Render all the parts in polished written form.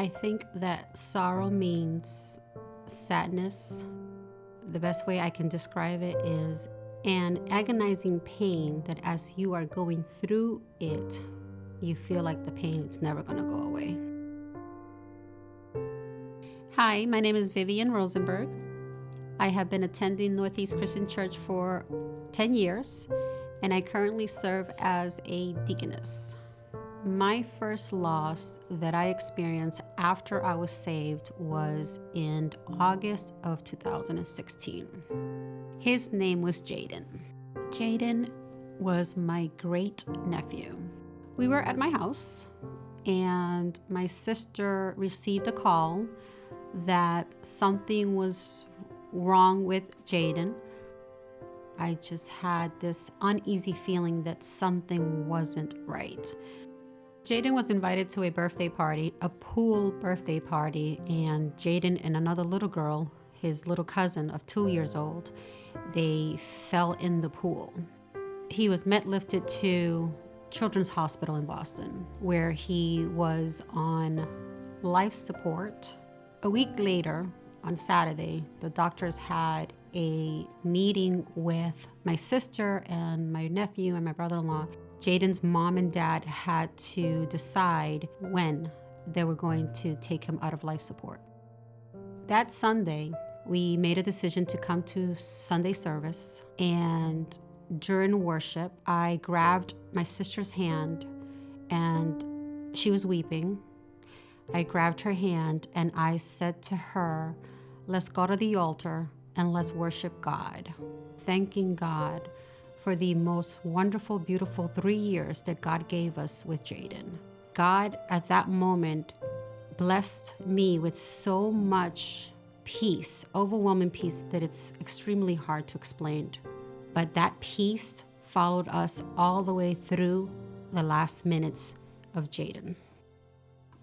I think that sorrow means sadness. The best way I can describe it is an agonizing pain that as you are going through it, you feel like the pain is never going to go away. Hi, my name is Vivian Rosenberg. I have been attending Northeast Christian Church for 10 years, and I currently serve as a deaconess. My first loss that I experienced after I was saved was in August of 2016. His name was Jaden. Jaden was my great nephew. We were at my house, and my sister received a call that something was wrong with Jaden. I just had this uneasy feeling that something wasn't right. Jaden was invited to a birthday party, a pool birthday party, and Jaden and another little girl, his little cousin of 2 years old, they fell in the pool. He was lifted to Children's Hospital in Boston, where he was on life support. A week later, on Saturday, the doctors had a meeting with my sister and my nephew and my brother-in-law. Jaden's mom and dad had to decide when they were going to take him out of life support. That Sunday, we made a decision to come to Sunday service, and during worship, I grabbed my sister's hand, and she was weeping. I grabbed her hand and I said to her, "Let's go to the altar and let's worship God," thanking God for the most wonderful, beautiful 3 years that God gave us with Jaden. God, at that moment, blessed me with so much peace, overwhelming peace, that it's extremely hard to explain. But that peace followed us all the way through the last minutes of Jaden.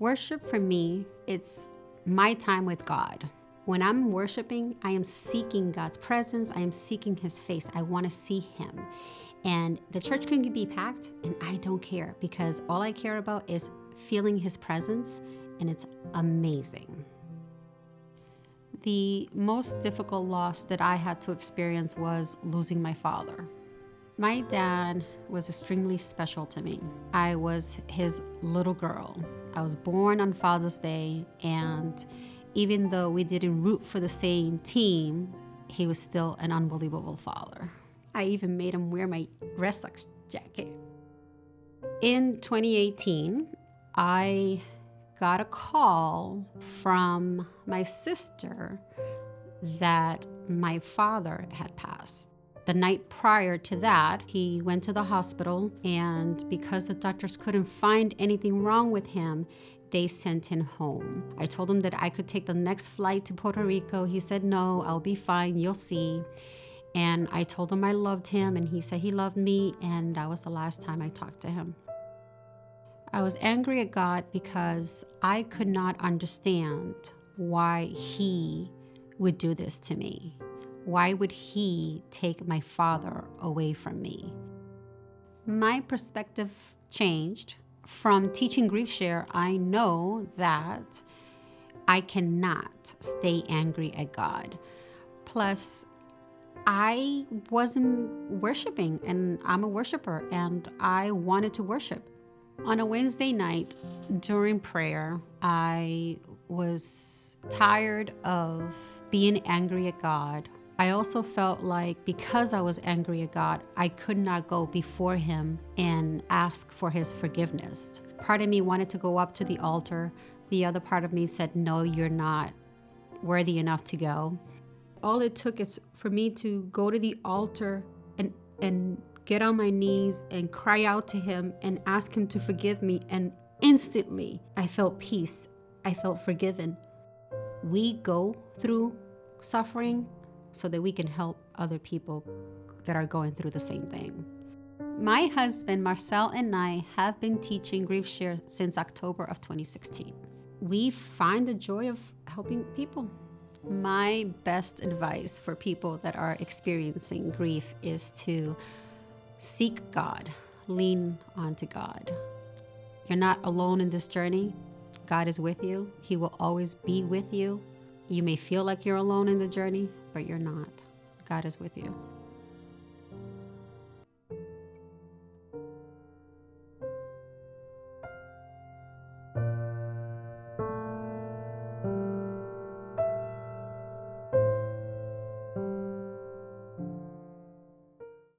Worship for me, it's my time with God. When I'm worshiping, I am seeking God's presence. I am seeking His face. I want to see Him. And the church can be packed, and I don't care, because all I care about is feeling His presence, and it's amazing. The most difficult loss that I had to experience was losing my father. My dad was extremely special to me. I was his little girl. I was born on Father's Day, and even though we didn't root for the same team, he was still an unbelievable father. I even made him wear my Red Sox jacket. In 2018, I got a call from my sister that my father had passed. The night prior to that, he went to the hospital, and because the doctors couldn't find anything wrong with him, they sent him home. I told him that I could take the next flight to Puerto Rico. He said, "No, I'll be fine, you'll see." And I told him I loved him, and he said he loved me, and that was the last time I talked to him. I was angry at God because I could not understand why He would do this to me. Why would He take my father away from me? My perspective changed. From teaching Grief Share, I know that I cannot stay angry at God. Plus, I wasn't worshiping, and I'm a worshiper, and I wanted to worship. On a Wednesday night during prayer, I was tired of being angry at God. I also felt like because I was angry at God, I could not go before Him and ask for His forgiveness. Part of me wanted to go up to the altar. The other part of me said, "No, you're not worthy enough to go." All it took is for me to go to the altar and get on my knees and cry out to Him and ask Him to forgive me. And instantly, I felt peace. I felt forgiven. We go through suffering so that we can help other people that are going through the same thing. My husband, Marcel, and I have been teaching Grief Share since October of 2016. We find the joy of helping people. My best advice for people that are experiencing grief is to seek God, lean onto God. You're not alone in this journey. God is with you. He will always be with you. You may feel like you're alone in the journey, but you're not. God is with you.